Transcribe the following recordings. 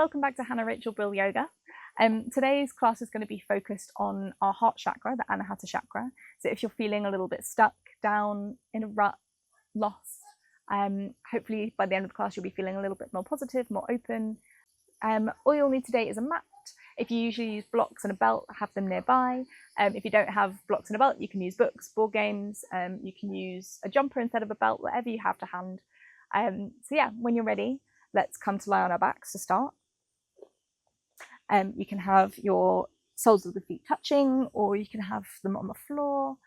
welcome back to Hannah Rachel Brill Yoga. Today's class is going to be focused on our heart chakra, the Anahata chakra. So if you're feeling a little bit stuck, down, in a rut, lost, hopefully by the end of the class you'll be feeling a little bit more positive, more open. All you'll need today is a mat. If you usually use blocks and a belt, have them nearby. If you don't have blocks and a belt, you can use books, board games, you can use a jumper instead of a belt, whatever you have to hand. So yeah, when you're ready, let's come to lie on our backs to start. You can have your soles of the feet touching, or you can have them on the floor,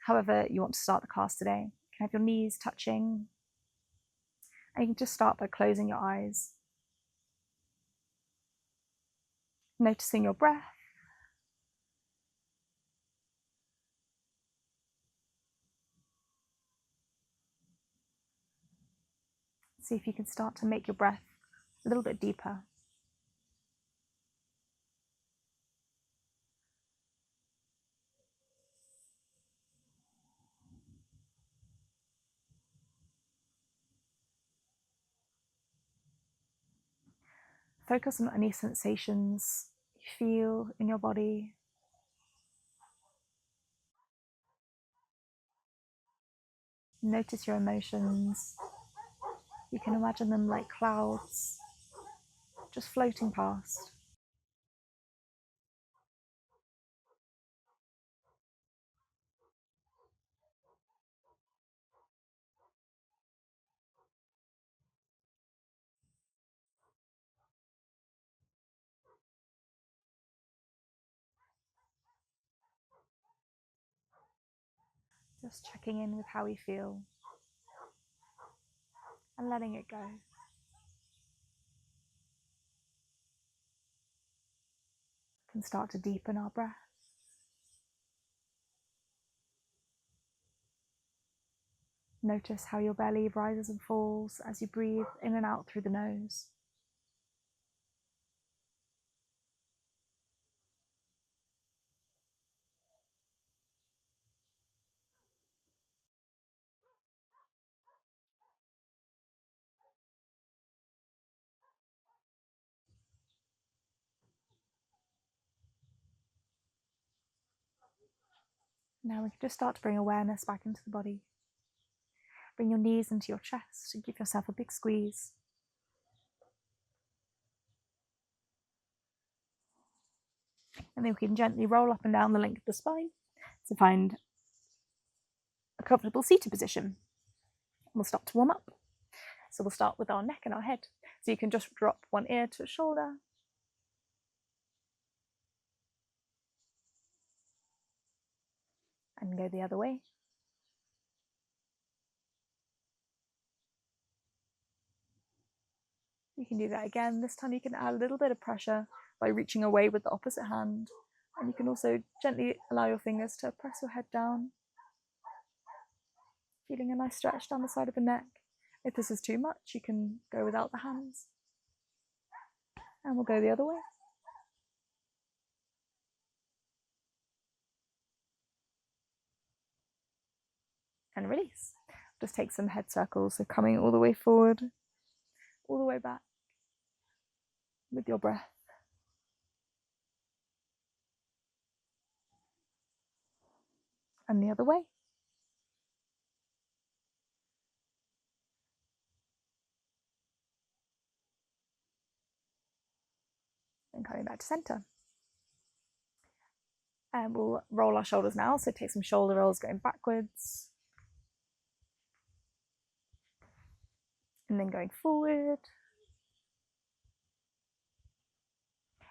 however you want to start the class today. You can have your knees touching, and you can just start by closing your eyes, noticing your breath, see if you can start to make your breath a little bit deeper. Focus on any sensations you feel in your body. Notice your emotions. You can imagine them like clouds, just floating past. Just checking in with how we feel and letting it go. We can start to deepen our breath. Notice how your belly rises and falls as you breathe in and out through the nose. Now we can just start to bring awareness back into the body. Bring your knees into your chest and give yourself a big squeeze. And then we can gently roll up and down the length of the spine to find a comfortable seated position. We'll start to warm up. So we'll start with our neck and our head. So you can just drop one ear to a shoulder. And go the other way. You can do that again. This time you can add a little bit of pressure by reaching away with the opposite hand. And you can also gently allow your fingers to press your head down. Feeling a nice stretch down the side of the neck. If this is too much, you can go without the hands. And we'll go the other way. And release. Just take some head circles, so coming all the way forward, all the way back with your breath. And the other way. And coming back to center. And we'll roll our shoulders now, so take some shoulder rolls going backwards. And then going forward.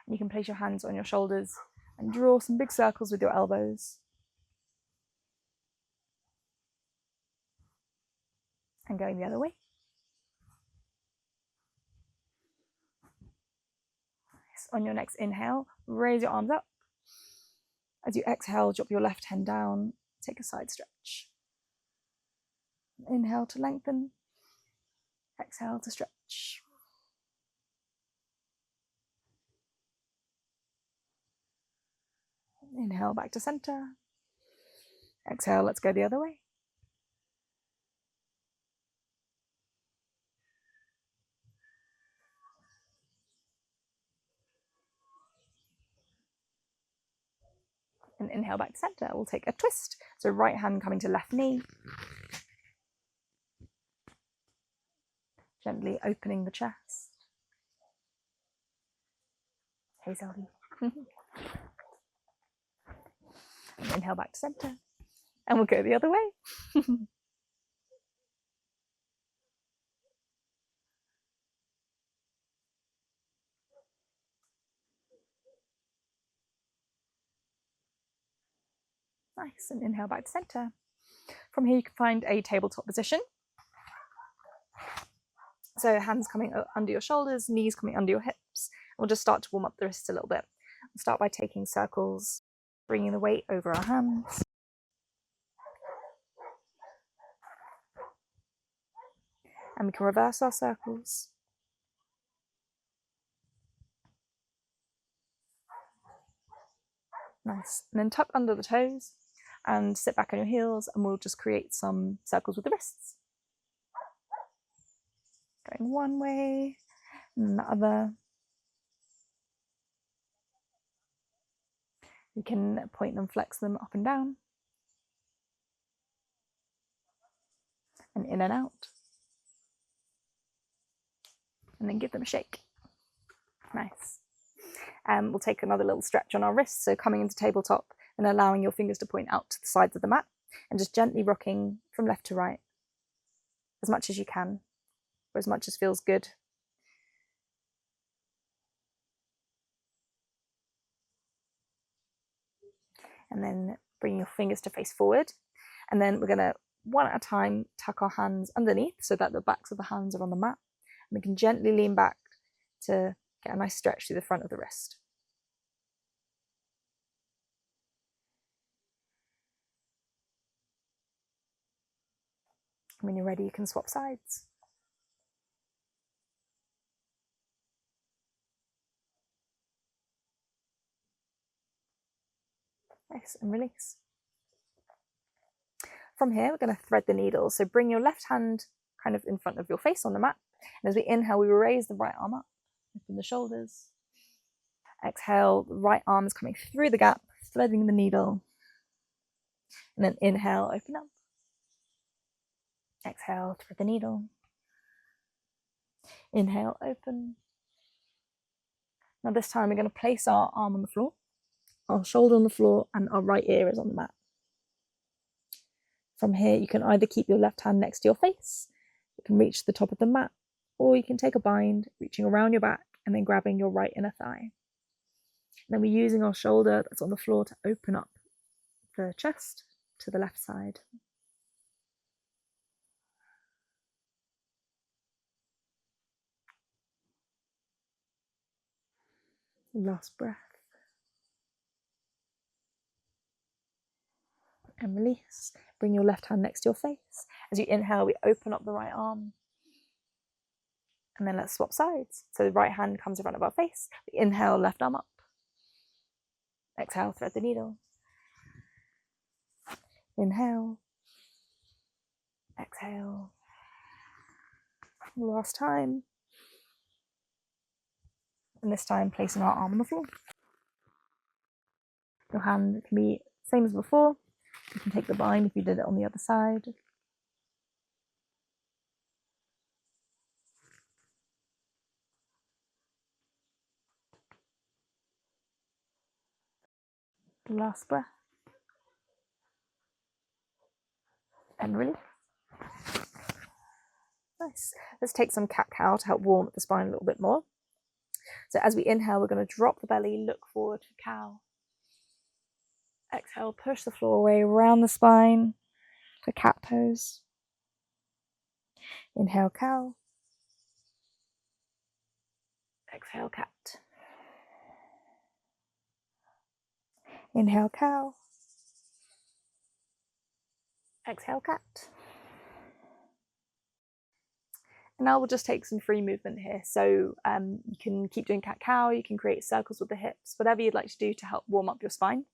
And you can place your hands on your shoulders and draw some big circles with your elbows. And going the other way. On your next inhale, raise your arms up. As you exhale, drop your left hand down, take a side stretch. Inhale to lengthen, exhale to stretch. Inhale back to center. Exhale, let's go the other way. And inhale back to center. We'll take a twist. So right hand coming to left knee. Gently opening the chest. Hey, Zeldy. And inhale back to center. And we'll go the other way. Nice. And inhale back to center. From here, you can find a tabletop position. So hands coming under your shoulders, knees coming under your hips. We'll just start to warm up the wrists a little bit. We'll start by taking circles, bringing the weight over our hands. And we can reverse our circles. Nice. And then tuck under the toes and sit back on your heels, and we'll just create some circles with the wrists. Going one way and the other. You can point them, flex them up and down. And in and out. And then give them a shake. Nice. We'll take another little stretch on our wrists. So coming into tabletop and allowing your fingers to point out to the sides of the mat and just gently rocking from left to right as much as you can, or as much as feels good. And then bring your fingers to face forward. And then we're going to, one at a time, tuck our hands underneath so that the backs of the hands are on the mat. And we can gently lean back to get a nice stretch through the front of the wrist. When you're ready, you can swap sides. Nice, and release. From here, we're going to thread the needle. So bring your left hand kind of in front of your face on the mat. And as we inhale, we raise the right arm up, open the shoulders. Exhale, the right arm is coming through the gap, threading the needle. And then inhale, open up. Exhale, thread the needle. Inhale, open. Now this time we're going to place our arm on the floor, our shoulder on the floor, and our right ear is on the mat. From here, you can either keep your left hand next to your face, you can reach the top of the mat, or you can take a bind, reaching around your back and then grabbing your right inner thigh. And then we're using our shoulder that's on the floor to open up the chest to the left side. Last breath. And release. Bring your left hand next to your face. As you inhale, we open up the right arm. And then let's swap sides. So the right hand comes in front of our face. We inhale, left arm up. Exhale, thread the needle. Inhale. Exhale. Last time. And this time, placing our arm on the floor. Your hand can be same as before. You can take the bind if you did it on the other side. Last breath. And release. Nice. Let's take some cat-cow to help warm up the spine a little bit more. So as we inhale, we're going to drop the belly, look forward to cow. Exhale, push the floor away, around the spine to cat pose. Inhale, cow. Exhale, cat. Inhale, cow. Exhale, cat. And now we'll just take some free movement here. So you can keep doing cat-cow, you can create circles with the hips, whatever you'd like to do to help warm up your spine.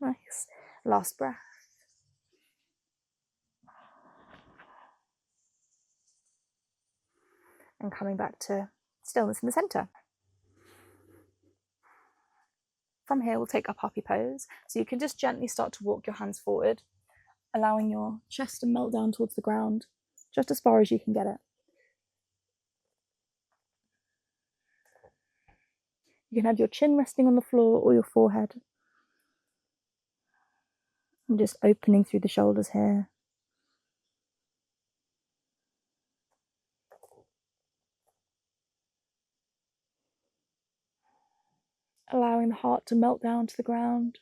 Nice. Last breath. And coming back to stillness in the center. From here, we'll take up happy pose. So you can just gently start to walk your hands forward, allowing your chest to melt down towards the ground, just as far as you can get it. You can have your chin resting on the floor or your forehead. I'm just opening through the shoulders here. Allowing the heart to melt down to the ground.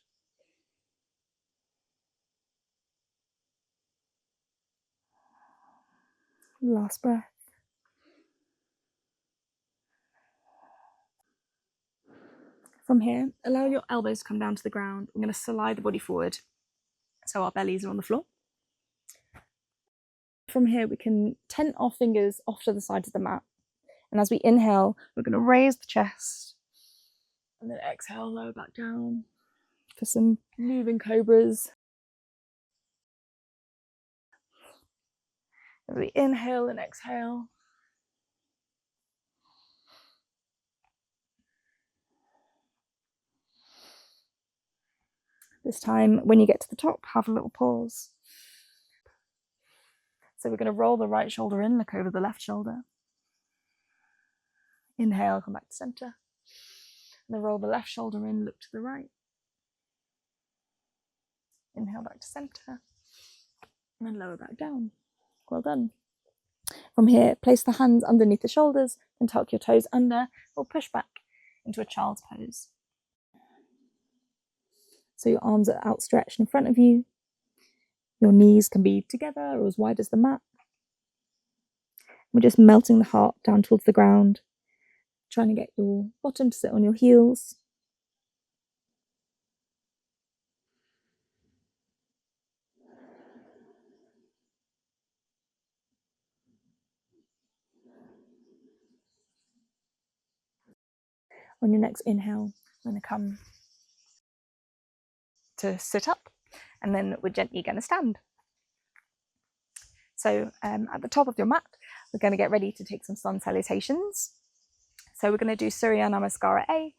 Last breath. From here, allow your elbows to come down to the ground. We're going to slide the body forward so our bellies are on the floor. From here, we can tent our fingers off to the sides of the mat. And as we inhale, we're going to raise the chest. And then exhale, lower back down for some moving cobras. As we inhale and exhale. This time, when you get to the top, have a little pause. So we're going to roll the right shoulder in, look over the left shoulder. Inhale, come back to center. And then roll the left shoulder in, look to the right. Inhale back to center. And then lower back down. Well done. From here, place the hands underneath the shoulders and tuck your toes under or push back into a child's pose. So your arms are outstretched in front of you. Your knees can be together or as wide as the mat. We're just melting the heart down towards the ground, trying to get your bottom to sit on your heels. On your next inhale, I'm going to come to sit up, and then we're gently going to stand. So at the top of your mat, we're going to get ready to take some sun salutations. So we're going to do Surya Namaskara A.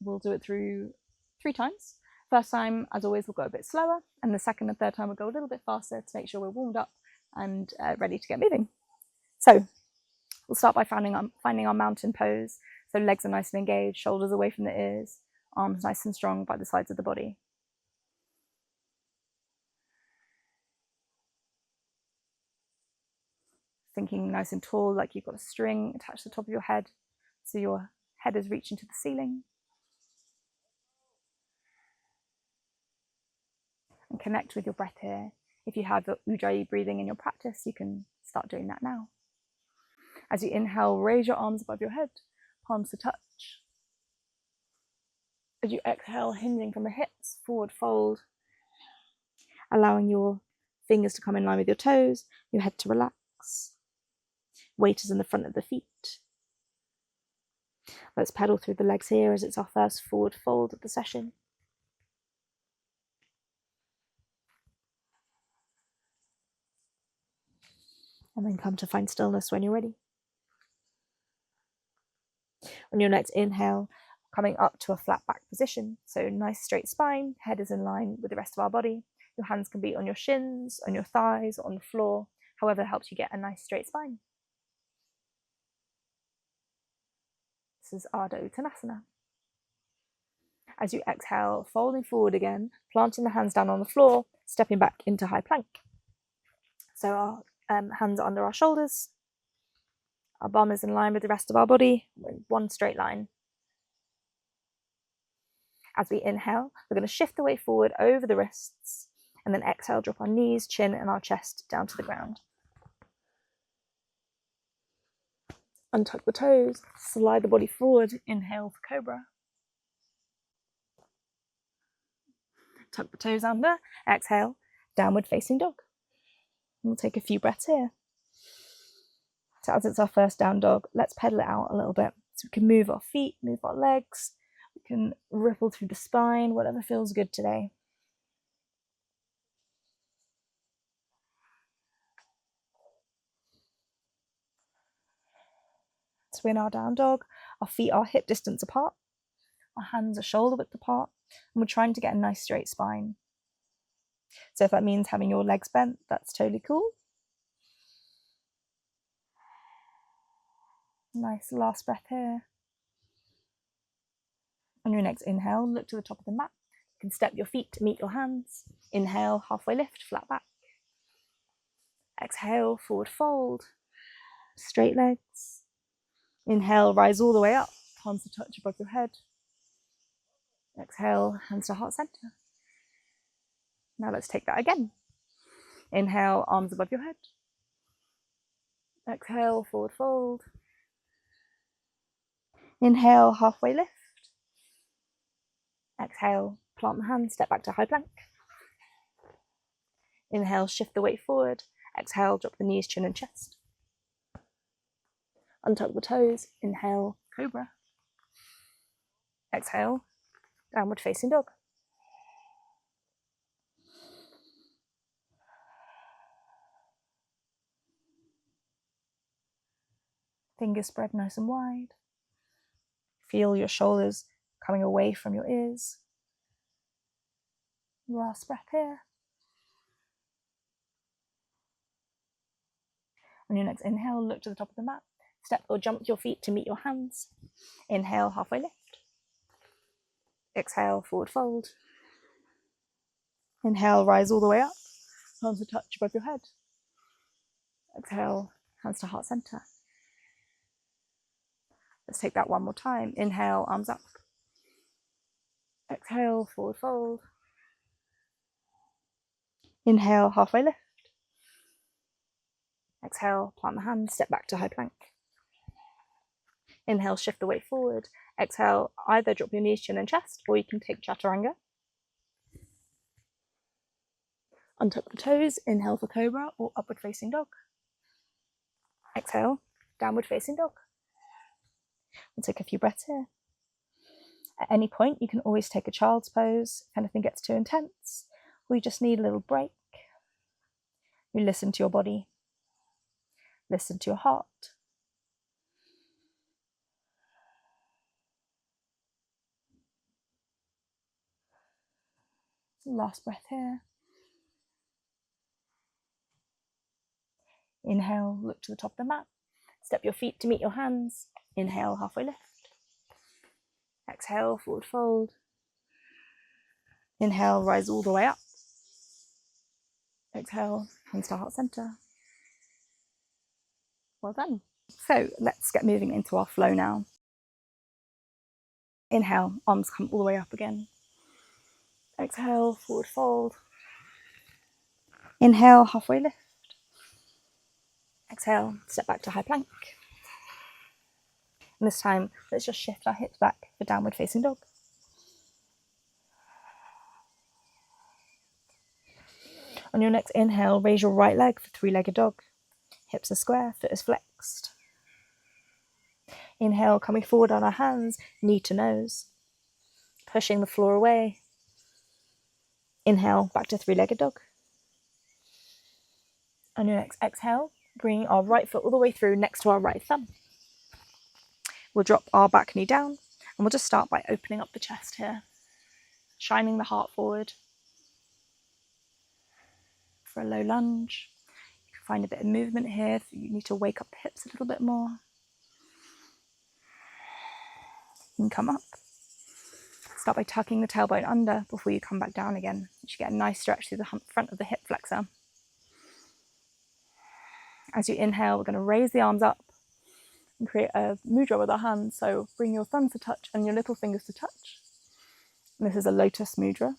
We'll do it through 3 times. First time, as always, we'll go a bit slower, and the second and third time we'll go a little bit faster to make sure we're warmed up and ready to get moving. So we'll start by finding our mountain pose. So legs are nice and engaged, shoulders away from the ears, arms nice and strong by the sides of the body. Thinking nice and tall, like you've got a string attached to the top of your head, so your head is reaching to the ceiling. And connect with your breath here. If you have Ujjayi breathing in your practice, you can start doing that now. As you inhale, raise your arms above your head, palms to touch. As you exhale, hinging from the hips, forward fold, allowing your fingers to come in line with your toes, your head to relax. Weight is in the front of the feet. Let's pedal through the legs here as it's our first forward fold of the session. And then come to find stillness when you're ready. On your next inhale, coming up to a flat back position. So nice straight spine, head is in line with the rest of our body. Your hands can be on your shins, on your thighs, or on the floor, however helps you get a nice straight spine. This is Ardha Uttanasana. As you exhale, folding forward again, planting the hands down on the floor, stepping back into high plank. So our hands are under our shoulders. Our bum is in line with the rest of our body, in one straight line. As we inhale, we're going to shift the weight forward over the wrists, and then exhale, drop our knees, chin, and our chest down to the ground. Untuck the toes, slide the body forward, inhale for Cobra. Tuck the toes under, exhale, downward facing dog. We'll take a few breaths here. So as it's our first down dog, let's pedal it out a little bit. So we can move our feet, move our legs, we can ripple through the spine, whatever feels good today. So in our down dog, our feet are hip distance apart, our hands are shoulder width apart, and we're trying to get a nice straight spine. So if that means having your legs bent, that's totally cool. Nice last breath here. On your next inhale, look to the top of the mat. You can step your feet to meet your hands. Inhale, halfway lift, flat back. Exhale, forward fold, straight legs. Inhale, rise all the way up, palms to touch above your head. Exhale, hands to heart center. Now let's take that again. Inhale, arms above your head. Exhale, forward fold. Inhale, halfway lift. Exhale, plant the hands, step back to high plank. Inhale, shift the weight forward. Exhale, drop the knees, chin and chest. Untuck the toes. Inhale, Cobra. Exhale, downward facing dog. Fingers spread nice and wide. Feel your shoulders coming away from your ears. Last breath here. On your next inhale, look to the top of the mat. Step or jump your feet to meet your hands. Inhale, halfway lift. Exhale, forward fold. Inhale, rise all the way up. Palms to touch above your head. Exhale, hands to heart center. Let's take that one more time. Inhale, arms up. Exhale, forward fold. Inhale, halfway lift. Exhale, plant the hands, step back to high plank. Inhale, shift the weight forward. Exhale, either drop your knees, chin and chest, or you can take chaturanga. Untuck the toes. Inhale for Cobra or upward facing dog. Exhale, downward facing dog. We'll take a few breaths here. At any point, you can always take a child's pose if anything gets too intense, or you just need a little break. You listen to your body. Listen to your heart. Last breath here. Inhale, look to the top of the mat. Step your feet to meet your hands. Inhale, halfway lift. Exhale, forward fold. Inhale, rise all the way up. Exhale, hands to heart center. Well done. So let's get moving into our flow now. Inhale, arms come all the way up again. Exhale, forward fold. Inhale, halfway lift. Exhale, step back to high plank. And this time, let's just shift our hips back for downward facing dog. On your next inhale, raise your right leg for three-legged dog. Hips are square, foot is flexed. Inhale, coming forward on our hands, knee to nose. Pushing the floor away. Inhale, back to three-legged dog. On your next exhale, bring our right foot all the way through next to our right thumb. We'll drop our back knee down, and we'll just start by opening up the chest here, shining the heart forward. For a low lunge, you can find a bit of movement here if you need to wake up the hips a little bit more. You can come up. Start by tucking the tailbone under before you come back down again. You should get a nice stretch through the front of the hip flexor. As you inhale, we're going to raise the arms up and create a mudra with our hands. So bring your thumbs to touch and your little fingers to touch. And this is a lotus mudra.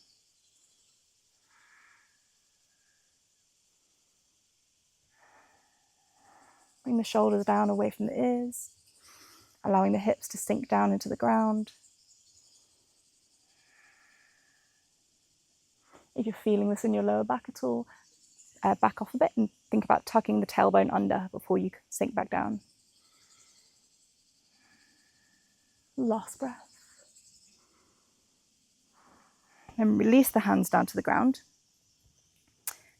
Bring the shoulders down away from the ears, allowing the hips to sink down into the ground. If you're feeling this in your lower back at all, back off a bit and think about tucking the tailbone under before you sink back down. Last breath. And release the hands down to the ground.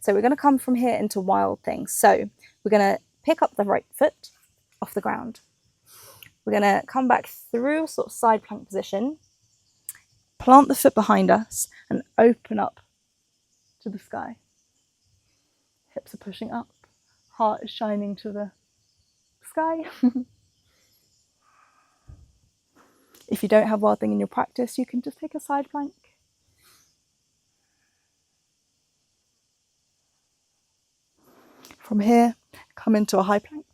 So we're going to come from here into Wild Thing. So we're going to pick up the right foot off the ground. we're going to come back through sort of side plank position, plant the foot behind us and open up to the sky. Hips are pushing up, heart is shining to the sky. If you don't have Wild Thing in your practice, you can just take a side plank. From here, come into a high plank.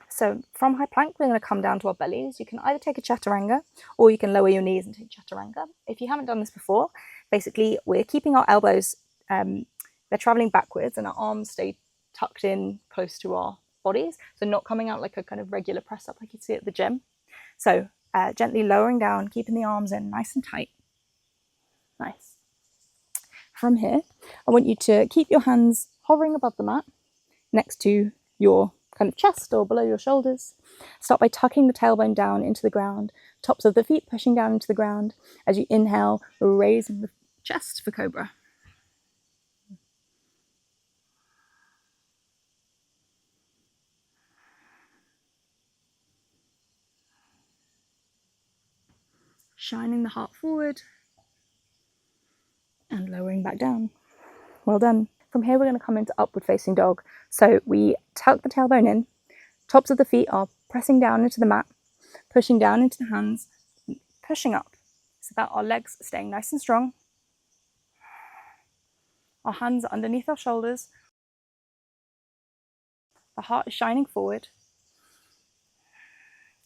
So from high plank, we're going to come down to our bellies. You can either take a chaturanga or you can lower your knees and take chaturanga. If you haven't done this before, basically we're keeping our elbows, they're traveling backwards and our arms stay tucked in close to our bodies. So not coming out like a kind of regular press up like you see at the gym. So gently lowering down, keeping the arms in nice and tight. Nice. From here, I want you to keep your hands hovering above the mat next to your kind of chest or below your shoulders. Start by tucking the tailbone down into the ground, tops of the feet pushing down into the ground. As you inhale, raising the chest for Cobra. Shining the heart forward and lowering back down. Well done. From here, we're going to come into upward facing dog. So we tuck the tailbone in, tops of the feet are pressing down into the mat, pushing down into the hands, pushing up so that our legs are staying nice and strong. Our hands are underneath our shoulders. The heart is shining forward,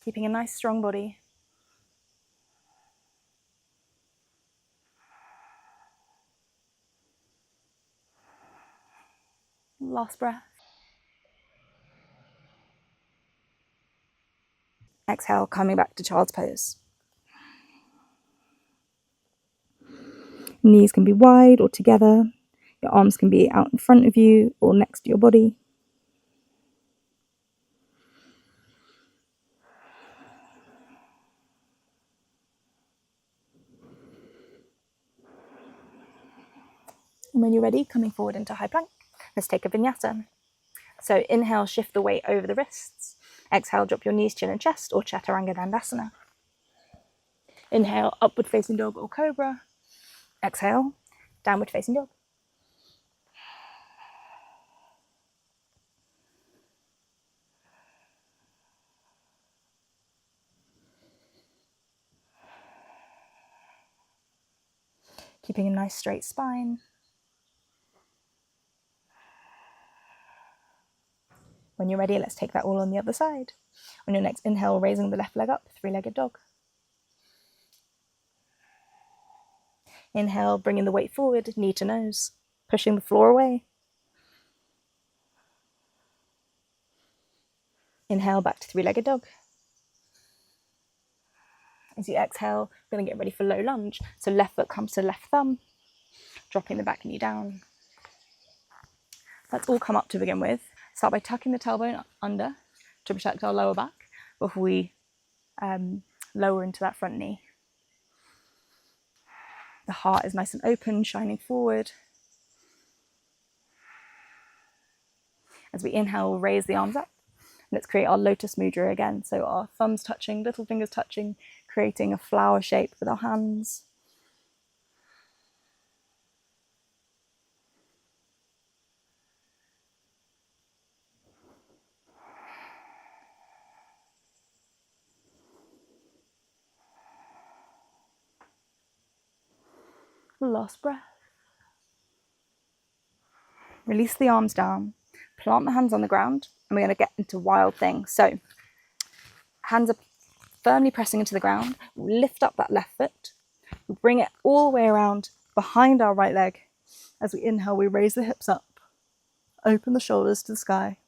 keeping a nice strong body. Last breath. Exhale, coming back to child's pose. Knees can be wide or together. Your arms can be out in front of you or next to your body. And when you're ready, coming forward into high plank, let's take a vinyasa. So inhale, shift the weight over the wrists. Exhale, drop your knees, chin and chest, or chaturanga dandasana. Inhale, upward facing dog or cobra. Exhale, downward facing dog. Keeping a nice straight spine. When you're ready, let's take that all on the other side. On your next inhale, raising the left leg up, three-legged dog. Inhale, bringing the weight forward, knee to nose, pushing the floor away. Inhale, back to three-legged dog. As you exhale, we're going to get ready for low lunge. So left foot comes to left thumb, dropping the back knee down. Let's all come up to begin with. Start by tucking the tailbone under to protect our lower back before we lower into that front knee. The heart is nice and open, shining forward. As we inhale, we'll raise the arms up. Let's create our lotus mudra again. So our thumbs touching, little fingers touching, creating a flower shape with our hands. Last breath. Release the arms down, plant the hands on the ground, and we're going to get into Wild Thing. So hands are firmly pressing into the ground. We'll lift up that left foot. We'll bring it all the way around behind our right leg. As we inhale, we raise the hips up, open the shoulders to the sky.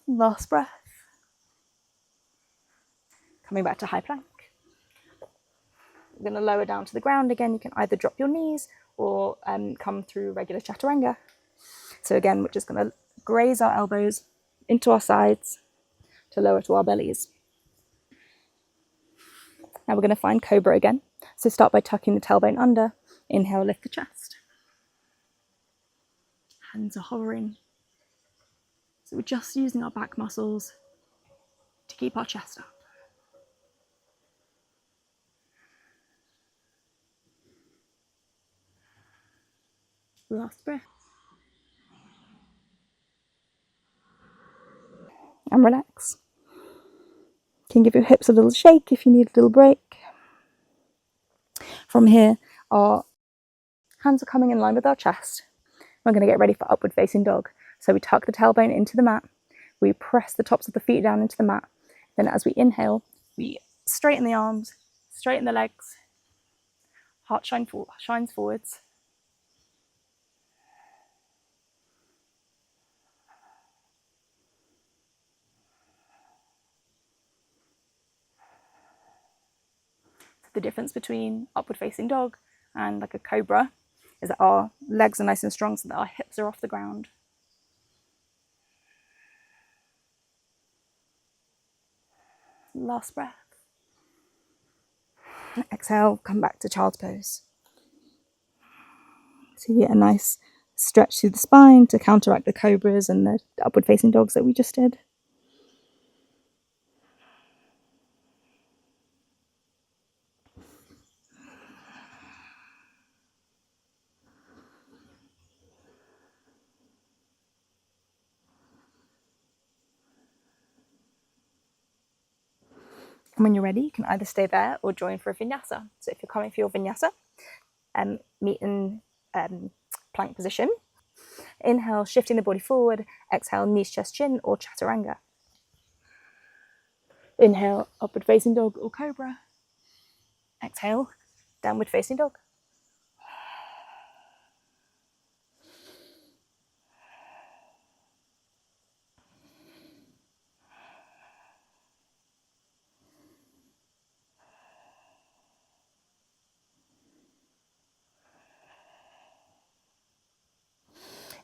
Last breath. Coming back to high plank. We're going to lower down to the ground again. You can either drop your knees or come through regular chaturanga. So again, we're just going to graze our elbows into our sides to lower to our bellies. Now we're going to find Cobra again. So start by tucking the tailbone under. Inhale, lift the chest. Hands are hovering. So we're just using our back muscles to keep our chest up. Last breath. And relax. You can give your hips a little shake if you need a little break. From here, our hands are coming in line with our chest. We're going to get ready for upward facing dog. So we tuck the tailbone into the mat. We press the tops of the feet down into the mat. Then as we inhale, we straighten the arms, straighten the legs. Heart shines forwards. The difference between upward facing dog and like a cobra is that our legs are nice and strong so that our hips are off the ground. Last breath. Exhale, come back to child's pose. So you get a nice stretch through the spine to counteract the cobras and the upward facing dogs that we just did. And when you're ready, you can either stay there or join for a vinyasa. So if you're coming for your vinyasa, meet in plank position. Inhale, shifting the body forward. Exhale, knees, chest, chin, or chaturanga. Inhale, upward facing dog or cobra. Exhale, downward facing dog.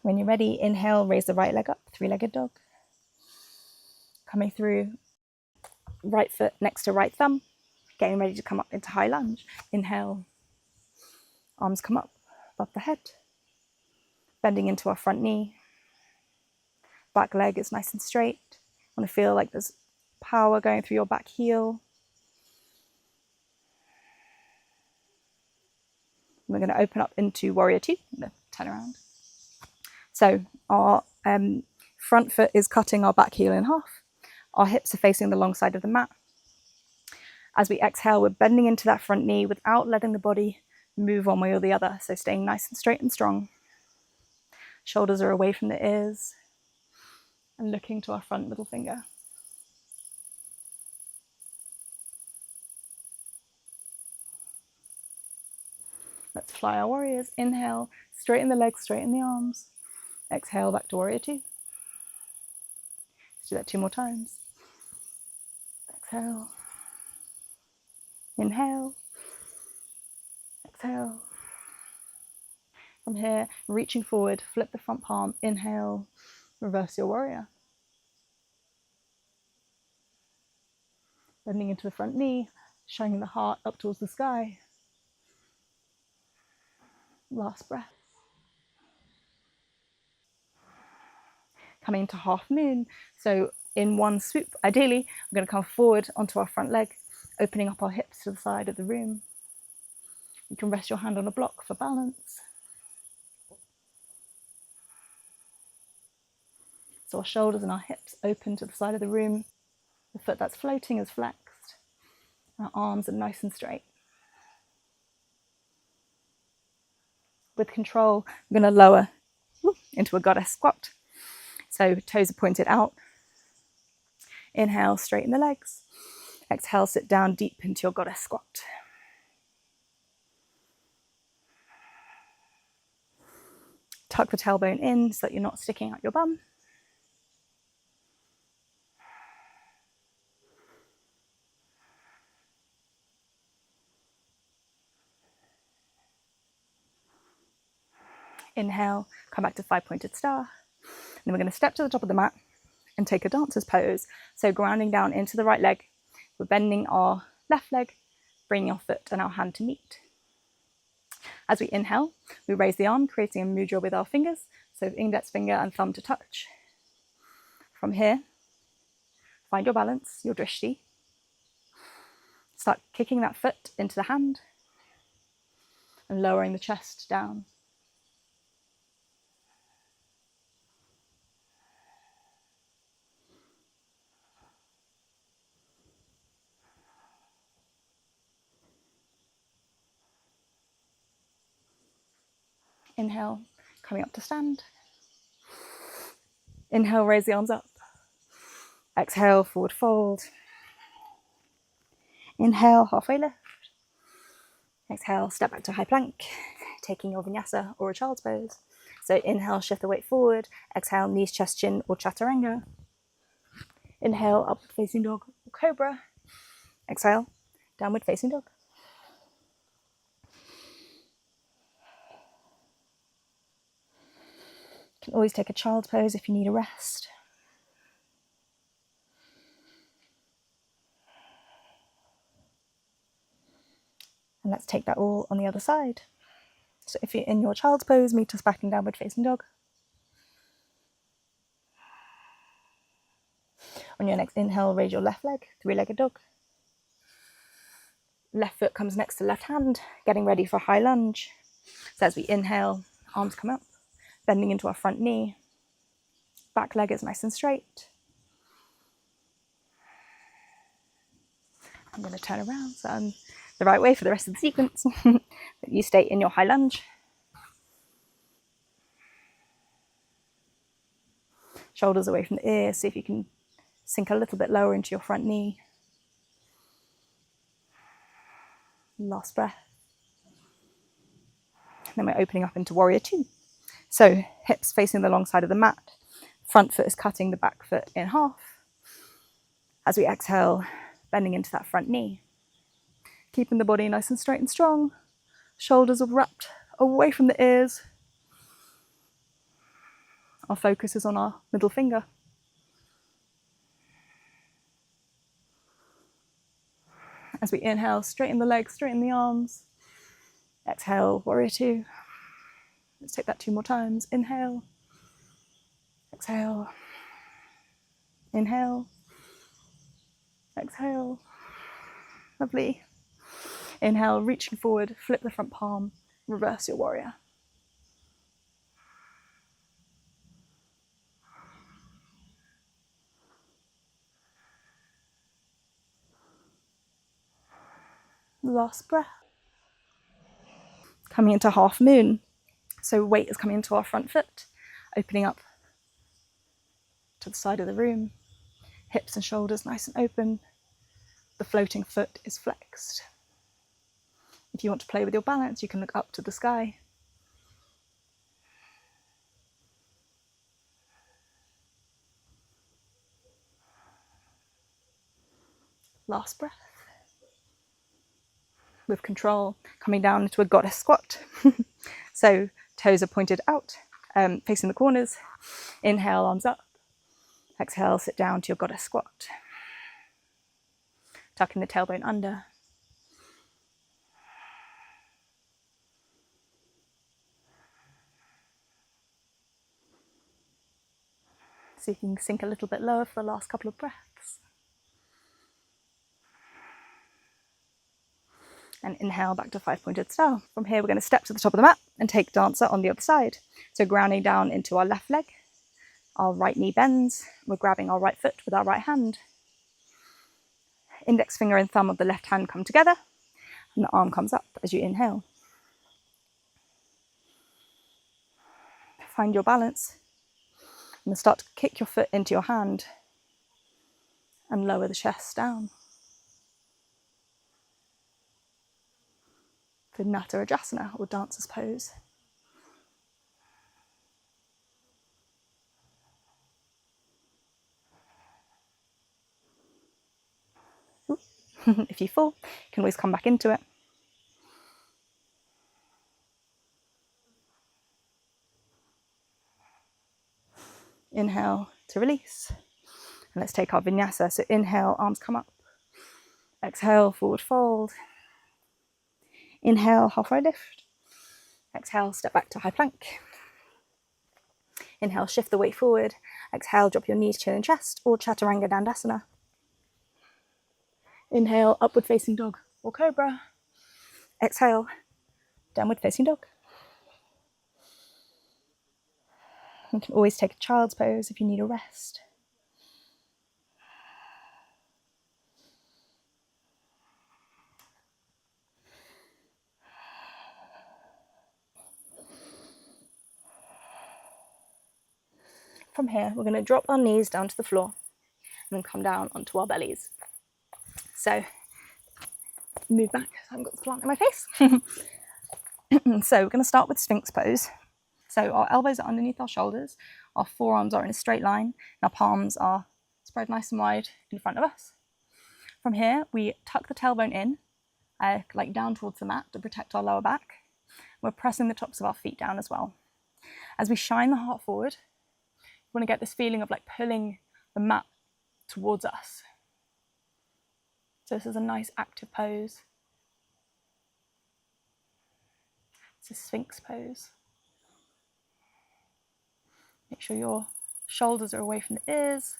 When you're ready, inhale, raise the right leg up, three-legged dog. Coming through, right foot next to right thumb, getting ready to come up into high lunge. Inhale, arms come up above the head, bending into our front knee. Back leg is nice and straight. Want to feel like there's power going through your back heel. We're going to open up into warrior two. I'm going to turn around. So our front foot is cutting our back heel in half. Our hips are facing the long side of the mat. As we exhale, we're bending into that front knee without letting the body move one way or the other. So staying nice and straight and strong. Shoulders are away from the ears and looking to our front middle finger. Let's fly our warriors. Inhale, straighten the legs, straighten the arms. Exhale, back to warrior two. Let's do that 2 more times. Exhale. Inhale. Exhale. From here, reaching forward, flip the front palm. Inhale, reverse your warrior. Bending into the front knee, shining the heart up towards the sky. Last breath. Coming into half moon. So in one swoop, ideally, we're going to come forward onto our front leg, opening up our hips to the side of the room. You can rest your hand on a block for balance. So our shoulders and our hips open to the side of the room. The foot that's floating is flexed. Our arms are nice and straight. With control, I'm going to lower into a goddess squat. So toes are pointed out. Inhale, straighten the legs. Exhale, sit down deep into your goddess squat. Tuck the tailbone in so that you're not sticking out your bum. Inhale, come back to 5-pointed star. And then we're going to step to the top of the mat and take a dancer's pose. So grounding down into the right leg. We're bending our left leg bringing our foot and our hand to meet. As we inhale, we raise the arm, creating a mudra with our fingers, so index finger and thumb to touch. From here, find your balance, your drishti. Start kicking that foot into the hand and lowering the chest down. Inhale, coming up to stand. Inhale, raise the arms up. Exhale, forward fold. Inhale, halfway lift. Exhale, step back to high plank, taking your vinyasa or a child's pose. So inhale, shift the weight forward. Exhale, knees, chest, chin or chaturanga. Inhale, upward facing dog or cobra. Exhale, downward facing dog. You can always take a child's pose if you need a rest. And let's take that all on the other side. So if you're in your child's pose, meet us back in downward facing dog. On your next inhale, raise your left leg, three-legged dog. Left foot comes next to left hand, getting ready for high lunge. So as we inhale, arms come up, bending into our front knee. Back leg is nice and straight. I'm going to turn around so I'm the right way for the rest of the sequence. You stay in your high lunge. Shoulders away from the ears. See if you can sink a little bit lower into your front knee. Last breath. Then we're opening up into warrior two. So hips facing the long side of the mat. Front foot is cutting the back foot in half. As we exhale, bending into that front knee. Keeping the body nice and straight and strong. Shoulders are wrapped away from the ears. Our focus is on our middle finger. As we inhale, straighten the legs, straighten the arms. Exhale, warrior two. Let's take that 2 more times. Inhale. Exhale. Inhale. Exhale. Lovely. Inhale, reaching forward, flip the front palm, reverse your warrior. Last breath. Coming into half moon. So weight is coming into our front foot, opening up to the side of the room. Hips and shoulders nice and open. The floating foot is flexed. If you want to play with your balance, you can look up to the sky. Last breath. With control, coming down into a goddess squat. So toes are pointed out, facing the corners. Inhale, arms up. Exhale, sit down to your goddess squat. Tucking the tailbone under. So you can sink a little bit lower for the last couple of breaths. And inhale back to 5-pointed star. From here, we're going to step to the top of the mat and take dancer on the other side. So grounding down into our left leg. Our right knee bends. We're grabbing our right foot with our right hand. Index finger and thumb of the left hand come together. And the arm comes up as you inhale. Find your balance. And start to kick your foot into your hand and lower the chest down. Vinyasa or dancer's pose. If you fall, you can always come back into it. Inhale to release. And let's take our vinyasa. So inhale, arms come up. Exhale, forward fold. Inhale, halfway lift. Exhale, step back to high plank. Inhale, shift the weight forward. Exhale, drop your knees, chin and chest, or chaturanga dandasana. Inhale, upward facing dog or cobra. Exhale, downward facing dog. You can always take a child's pose if you need a rest. From here, we're going to drop our knees down to the floor and then come down onto our bellies. So move back, I haven't got the plant in my face. So we're going to start with Sphinx pose. So our elbows are underneath our shoulders, our forearms are in a straight line, and our palms are spread nice and wide in front of us. From here, we tuck the tailbone in, like down towards the mat to protect our lower back. We're pressing the tops of our feet down as well. As we shine the heart forward, we want to get this feeling of like pulling the mat towards us. So this is a nice active pose. It's a Sphinx pose. Make sure your shoulders are away from the ears,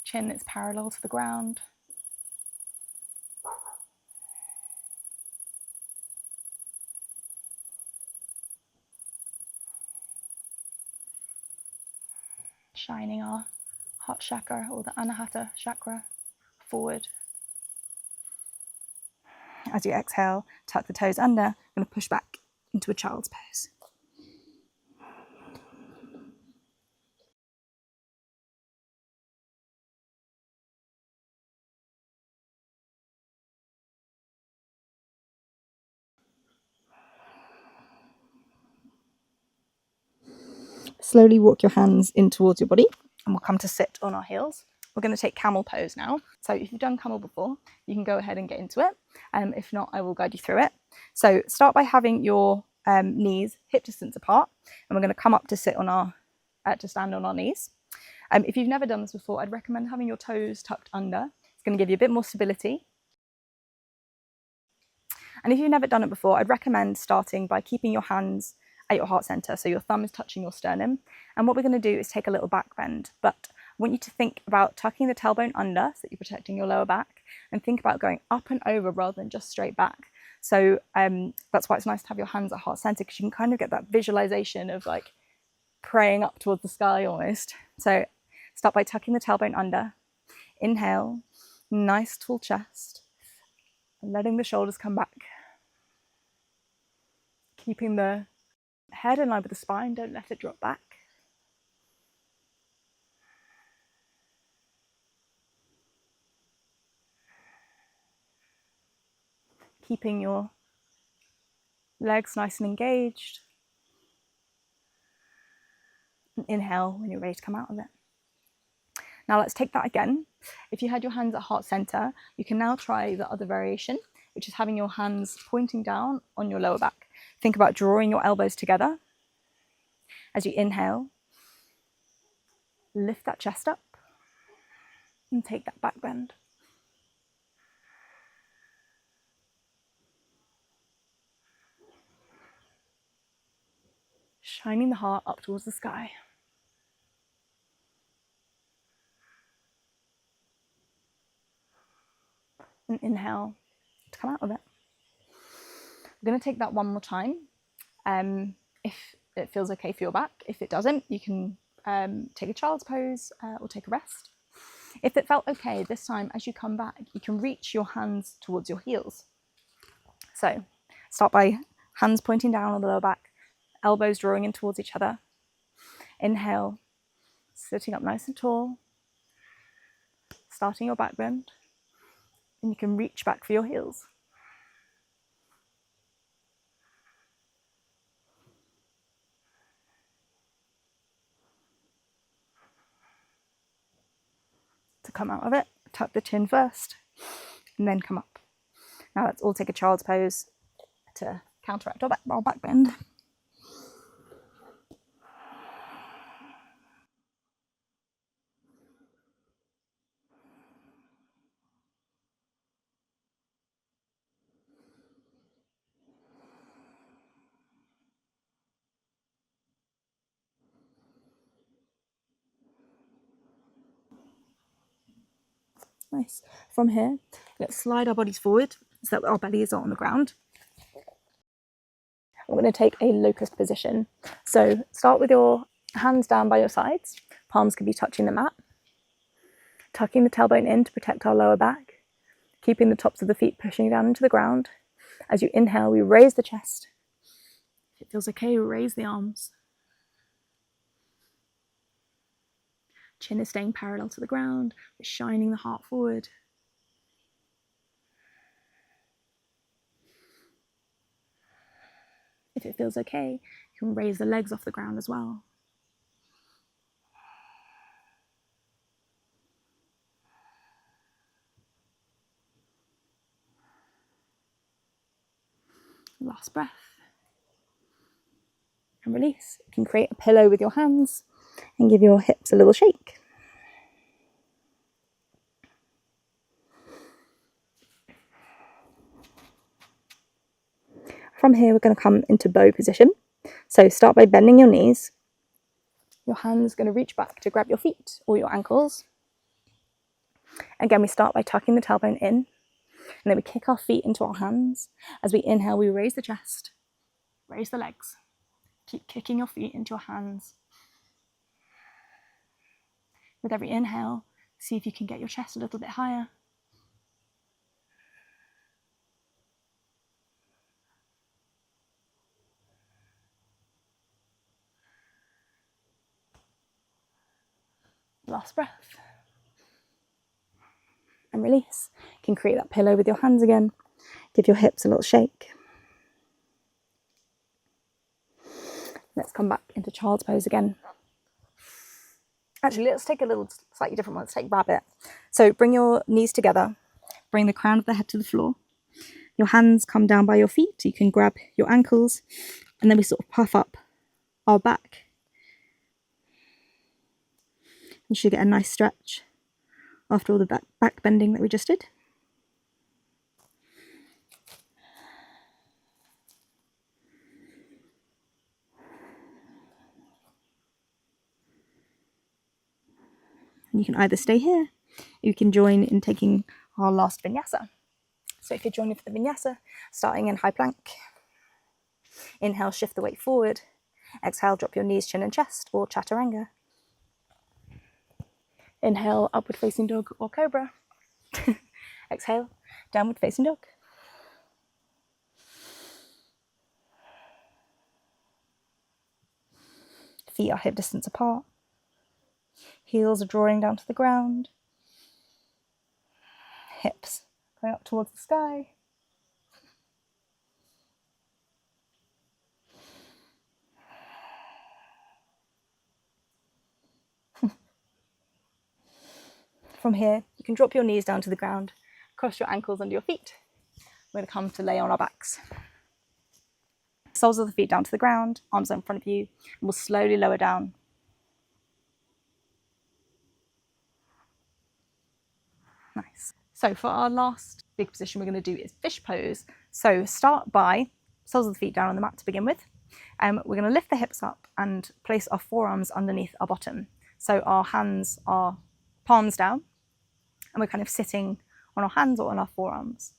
chin is parallel to the ground. Shining our heart chakra or the Anahata chakra forward. As you exhale, tuck the toes under. I'm going to push back into a child's pose. Slowly walk your hands in towards your body and we'll come to sit on our heels. We're going to take camel pose now. So if you've done camel before, you can go ahead and get into it. If not, I will guide you through it. So start by having your knees hip distance apart, and we're going to come up to sit on our, to stand on our knees. If you've never done this before, I'd recommend having your toes tucked under. It's going to give you a bit more stability. And if you've never done it before, I'd recommend starting by keeping your hands at your heart center. So your thumb is touching your sternum. And what we're going to do is take a little back bend. But I want you to think about tucking the tailbone under so that you're protecting your lower back, and think about going up and over rather than just straight back. So that's why it's nice to have your hands at heart center, because you can kind of get that visualization of like praying up towards the sky almost. So start by tucking the tailbone under. Inhale, nice tall chest, and letting the shoulders come back. Keeping the head in line with the spine, don't let it drop back. Keeping your legs nice and engaged. And inhale when you're ready to come out of it. Now let's take that again. If you had your hands at heart center, you can now try the other variation, which is having your hands pointing down on your lower back. Think about drawing your elbows together. As you inhale, lift that chest up and take that back bend. Shining the heart up towards the sky. And inhale to come out of it. We're going to take that one more time. If it feels okay for your back. If it doesn't, you can take a child's pose or take a rest. If it felt okay this time, as you come back, you can reach your hands towards your heels. So start by hands pointing down on the lower back, elbows drawing in towards each other. Inhale, sitting up nice and tall, starting your back bend, and you can reach back for your heels. To come out of it, tuck the chin first, and then come up. Now let's all take a child's pose to counteract our back bend. Nice. From here, let's slide our bodies forward so that our belly is on the ground. We're going to take a locust position. So start with your hands down by your sides. Palms can be touching the mat. Tucking the tailbone in to protect our lower back. Keeping the tops of the feet pushing down into the ground. As you inhale, we raise the chest. If it feels okay, raise the arms. Chin is staying parallel to the ground. We're shining the heart forward. If it feels okay, you can raise the legs off the ground as well. Last breath. And release. You can create a pillow with your hands and give your hips a little shake. From here, we're going to come into bow position. So start by bending your knees. Your hands are going to reach back to grab your feet or your ankles. Again, we start by tucking the tailbone in, and then we kick our feet into our hands. As we inhale, we raise the chest, raise the legs. Keep kicking your feet into your hands. With every inhale, see if you can get your chest a little bit higher. Last breath. And release. You can create that pillow with your hands again. Give your hips a little shake. Let's come back into child's pose again. Actually, let's take a little slightly different one. Let's take rabbit. So bring your knees together. Bring the crown of the head to the floor. Your hands come down by your feet. You can grab your ankles. And then we sort of puff up our back. You should get a nice stretch after all the back bending that we just did. And you can either stay here, you can join in taking our last vinyasa. So if you're joining for the vinyasa, starting in high plank, inhale, shift the weight forward. Exhale, drop your knees, chin and chest, or chaturanga. Inhale, upward facing dog or cobra. Exhale, downward facing dog. Feet are hip distance apart. Heels are drawing down to the ground. Hips going up towards the sky. From here, you can drop your knees down to the ground, cross your ankles under your feet. We're going to come to lay on our backs. Soles of the feet down to the ground, arms in front of you, and we'll slowly lower down. Nice. So for our last big position we're going to do is fish pose. So start by soles of the feet down on the mat to begin with. We're going to lift the hips up and place our forearms underneath our bottom. So our hands are palms down, and we're kind of sitting on our hands or on our forearms.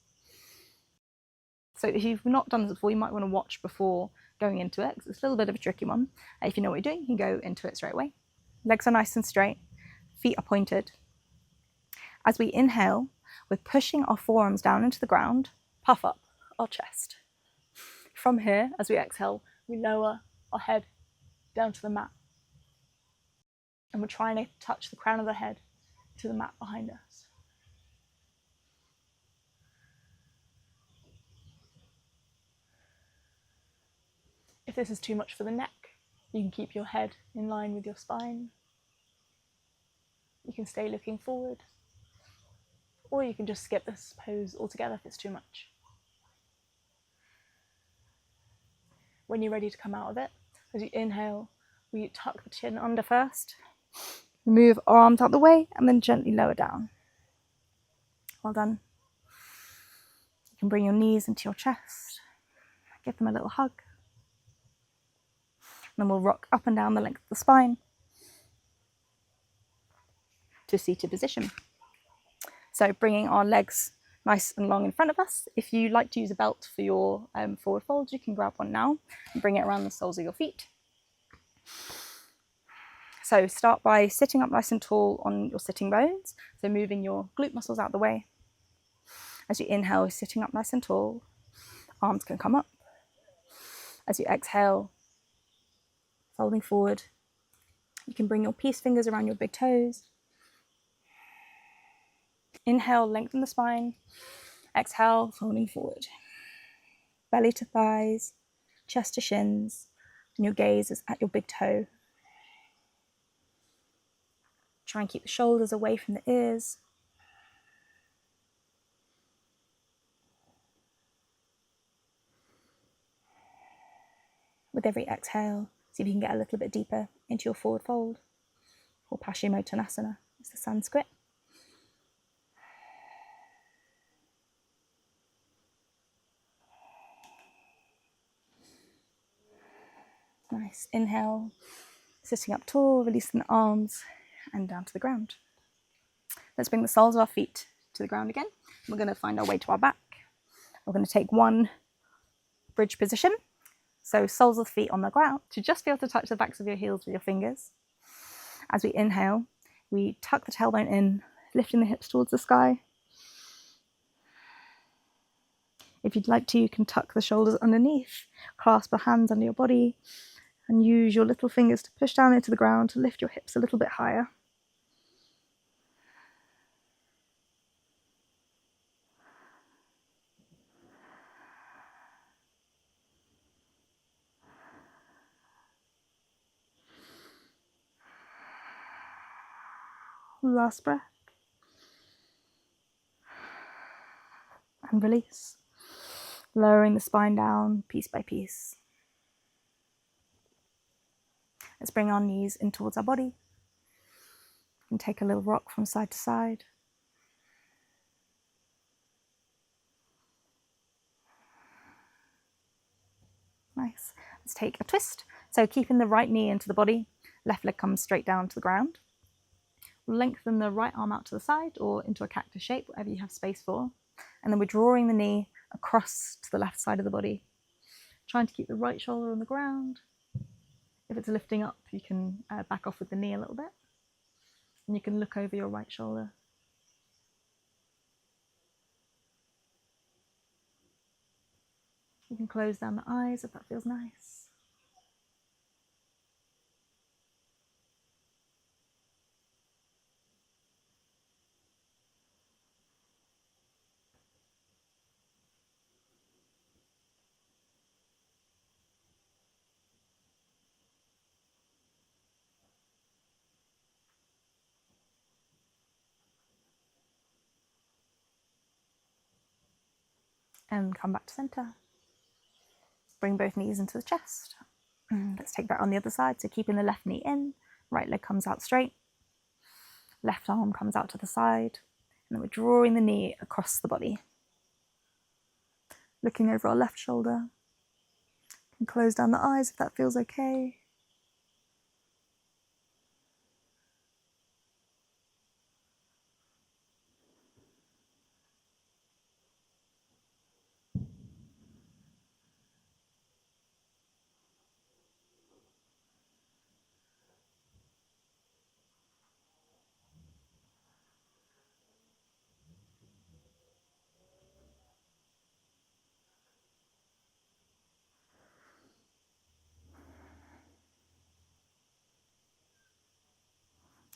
So if you've not done this before, you might want to watch before going into it, because it's a little bit of a tricky one. If you know what you're doing, you can go into it straight away. Legs are nice and straight, feet are pointed. As we inhale, we're pushing our forearms down into the ground, puff up our chest. From here, as we exhale, we lower our head down to the mat. And we're trying to touch the crown of the head to the mat behind us. If this is too much for the neck, you can keep your head in line with your spine. You can stay looking forward, or you can just skip this pose altogether if it's too much. When you're ready to come out of it, as you inhale, we tuck the chin under first, move our arms out the way, and then gently lower down. Well done. You can bring your knees into your chest, give them a little hug. And then we'll rock up and down the length of the spine to seated position. So bringing our legs nice and long in front of us. If you like to use a belt for your forward folds, you can grab one now and bring it around the soles of your feet. So start by sitting up nice and tall on your sitting bones, so moving your glute muscles out of the way. As you inhale, sitting up nice and tall, arms can come up. As you exhale, folding forward, you can bring your peace fingers around your big toes. Inhale, lengthen the spine. Exhale, folding forward. Belly to thighs, chest to shins, and your gaze is at your big toe. Try and keep the shoulders away from the ears. With every exhale, see if you can get a little bit deeper into your forward fold, or Paschimottanasana is the Sanskrit. Nice. Inhale, sitting up tall, releasing the arms and down to the ground. Let's bring the soles of our feet to the ground again. We're going to find our way to our back. We're going to take one bridge position. So soles of the feet on the ground to just be able to touch the backs of your heels with your fingers. As we inhale, we tuck the tailbone in, lifting the hips towards the sky. If you'd like to, you can tuck the shoulders underneath, clasp the hands under your body, and use your little fingers to push down into the ground to lift your hips a little bit higher. Last breath. And release. Lowering the spine down piece by piece. Let's bring our knees in towards our body. And take a little rock from side to side. Nice. Let's take a twist. So keeping the right knee into the body, left leg comes straight down to the ground. Lengthen the right arm out to the side or into a cactus shape, whatever you have space for. And then we're drawing the knee across to the left side of the body. Trying to keep the right shoulder on the ground. If it's lifting up, you can back off with the knee a little bit. And you can look over your right shoulder. You can close down the eyes if that feels nice. And come back to center. Bring both knees into the chest. Let's take that on the other side. So keeping the left knee in, right leg comes out straight. Left arm comes out to the side. And then we're drawing the knee across the body. Looking over our left shoulder. And close down the eyes if that feels okay.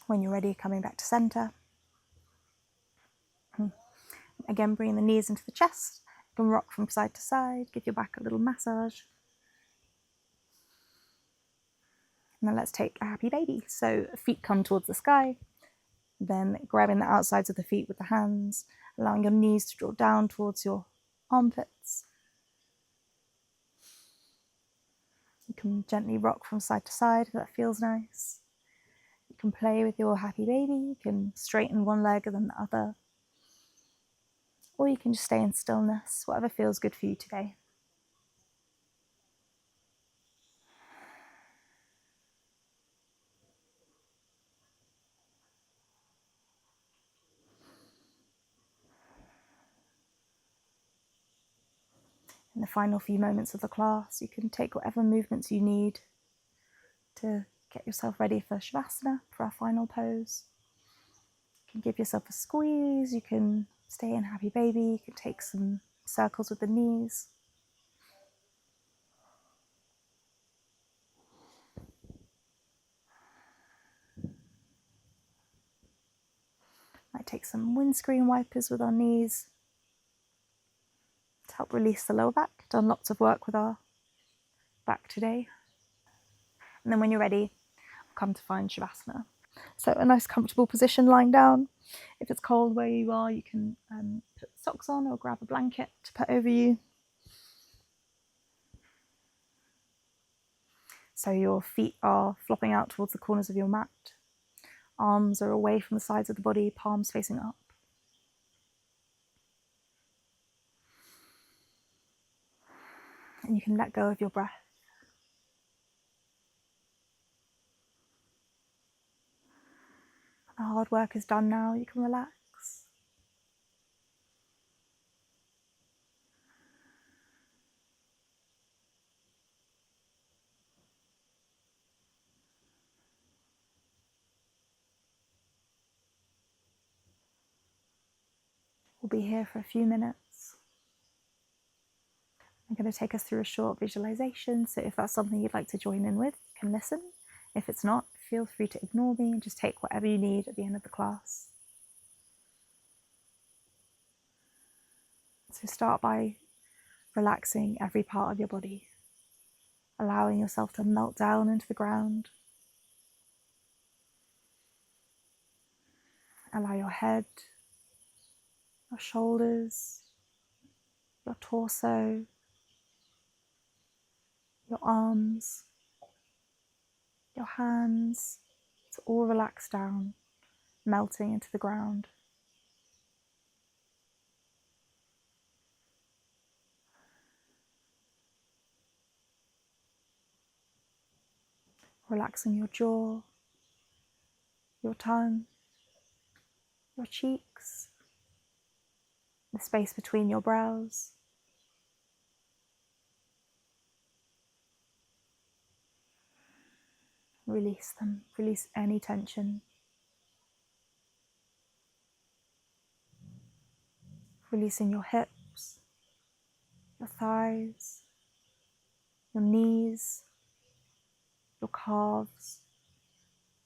When you're ready, coming back to center. Again, bringing the knees into the chest. You can rock from side to side, give your back a little massage. And then let's take a happy baby. So feet come towards the sky, then grabbing the outsides of the feet with the hands, allowing your knees to draw down towards your armpits. You can gently rock from side to side if that feels nice. You can play with your happy baby. You can straighten one leg and then the other. Or you can just stay in stillness, whatever feels good for you today. In the final few moments of the class, you can take whatever movements you need to get yourself ready for Shavasana, for our final pose. You can give yourself a squeeze, you can stay in happy baby, you can take some circles with the knees. Might take some windscreen wipers with our knees to help release the lower back. Done lots of work with our back today. And then when you're ready, come to find Shavasana. So a nice comfortable position lying down. If it's cold where you are, you can put socks on or grab a blanket to put over you. So your feet are flopping out towards the corners of your mat. Arms are away from the sides of the body, palms facing up. And you can let go of your breath. The hard work is done now, you can relax. We'll be here for a few minutes. I'm going to take us through a short visualization, so if that's something you'd like to join in with, you can listen. If it's not, feel free to ignore me and just take whatever you need at the end of the class. So start by relaxing every part of your body, allowing yourself to melt down into the ground. Allow your head, your shoulders, your torso, your arms, your hands to all relax down, melting into the ground. Relaxing your jaw, your tongue, your cheeks, the space between your brows. Release them, release any tension. Releasing your hips, your thighs, your knees, your calves,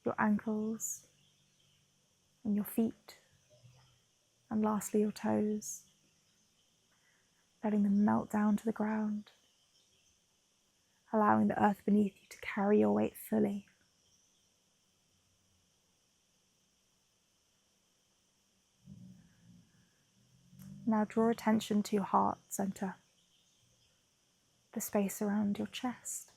your ankles, and your feet, and lastly your toes, letting them melt down to the ground, allowing the earth beneath you to carry your weight fully. Now draw attention to your heart center, the space around your chest.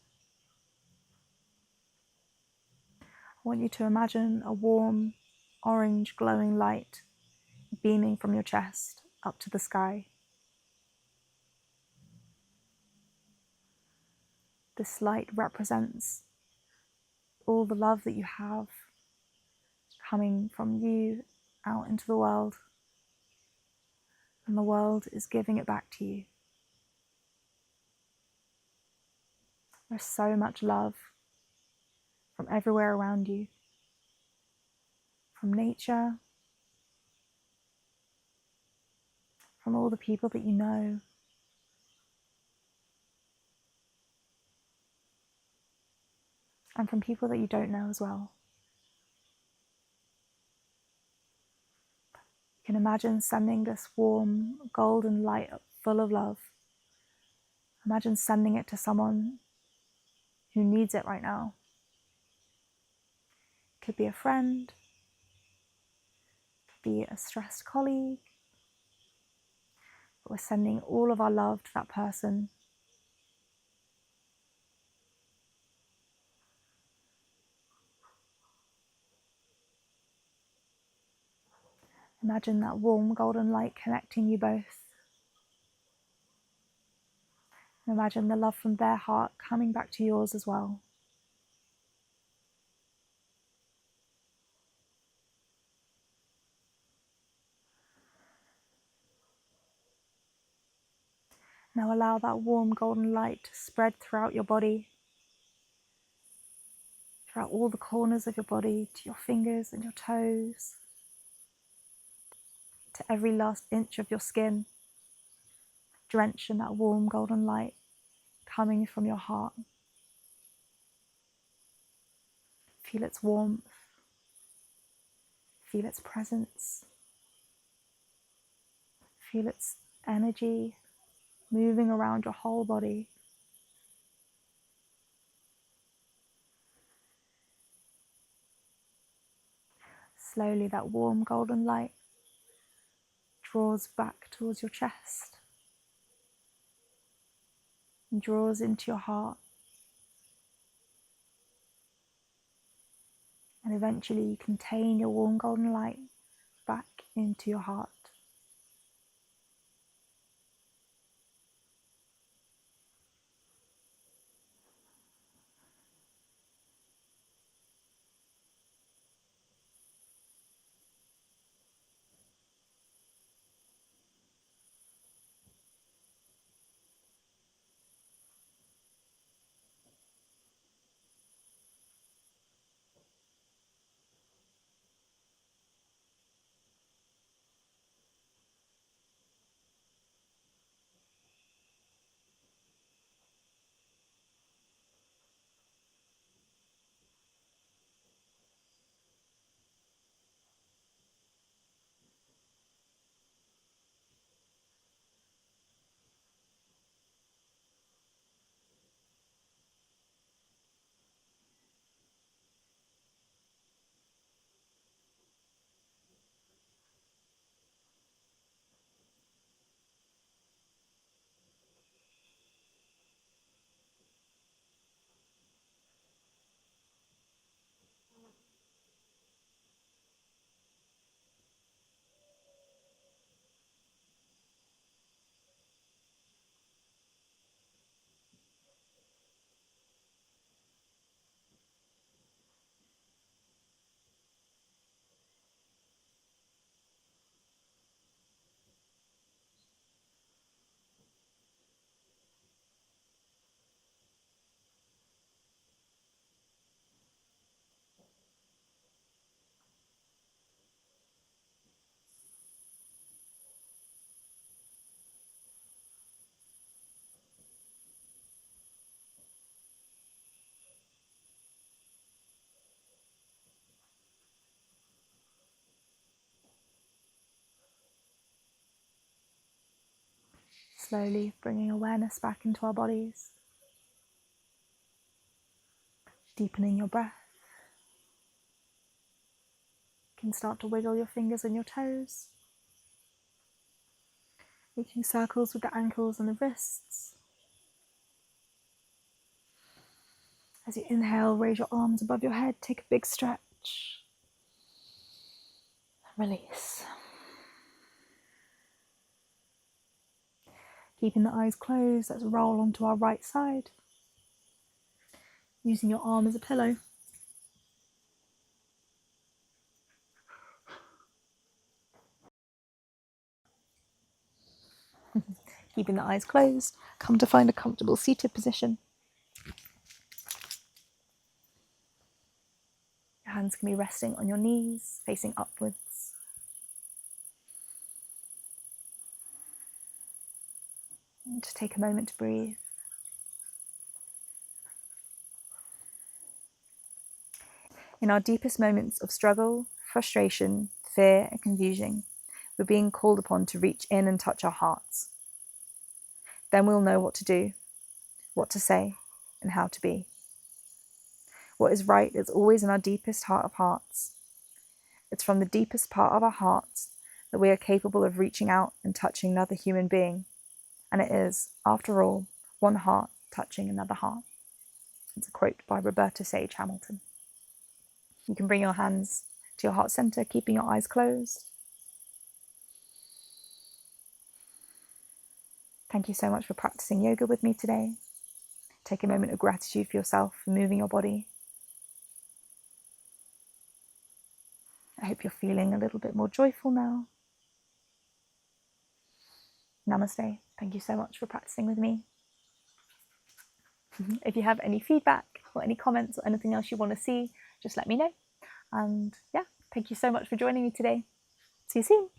I want you to imagine a warm, orange glowing light beaming from your chest up to the sky. This light represents all the love that you have coming from you out into the world, and the world is giving it back to you. There's so much love from everywhere around you, from nature, from all the people that you know, and from people that you don't know as well. You can imagine sending this warm, golden light full of love. Imagine sending it to someone who needs it right now. It could be a friend, it could be a stressed colleague. But we're sending all of our love to that person. Imagine that warm golden light connecting you both. Imagine the love from their heart coming back to yours as well. Now allow that warm golden light to spread throughout your body, throughout all the corners of your body, to your fingers and your toes, to every last inch of your skin, drenched in that warm golden light coming from your heart. Feel its warmth, feel its presence, feel its energy moving around your whole body. Slowly that warm golden light draws back towards your chest and draws into your heart. And eventually you contain your warm golden light back into your heart. Slowly bringing awareness back into our bodies, deepening your breath. You can start to wiggle your fingers and your toes, making circles with the ankles and the wrists. As you inhale, raise your arms above your head, take a big stretch, release. Keeping the eyes closed, let's roll onto our right side, using your arm as a pillow. Keeping the eyes closed, come to find a comfortable seated position. Your hands can be resting on your knees, facing upwards. And just take a moment to breathe. In our deepest moments of struggle, frustration, fear, and confusion, we're being called upon to reach in and touch our hearts. Then we'll know what to do, what to say, and how to be. What is right is always in our deepest heart of hearts. It's from the deepest part of our hearts that we are capable of reaching out and touching another human being. And it is, after all, one heart touching another heart. It's a quote by Roberta Sage Hamilton. You can bring your hands to your heart center, keeping your eyes closed. Thank you so much for practicing yoga with me today. Take a moment of gratitude for yourself for moving your body. I hope you're feeling a little bit more joyful now. Namaste. Thank you so much for practicing with me. If you have any feedback or any comments or anything else you want to see, just let me know. And yeah, thank you so much for joining me today. See you soon.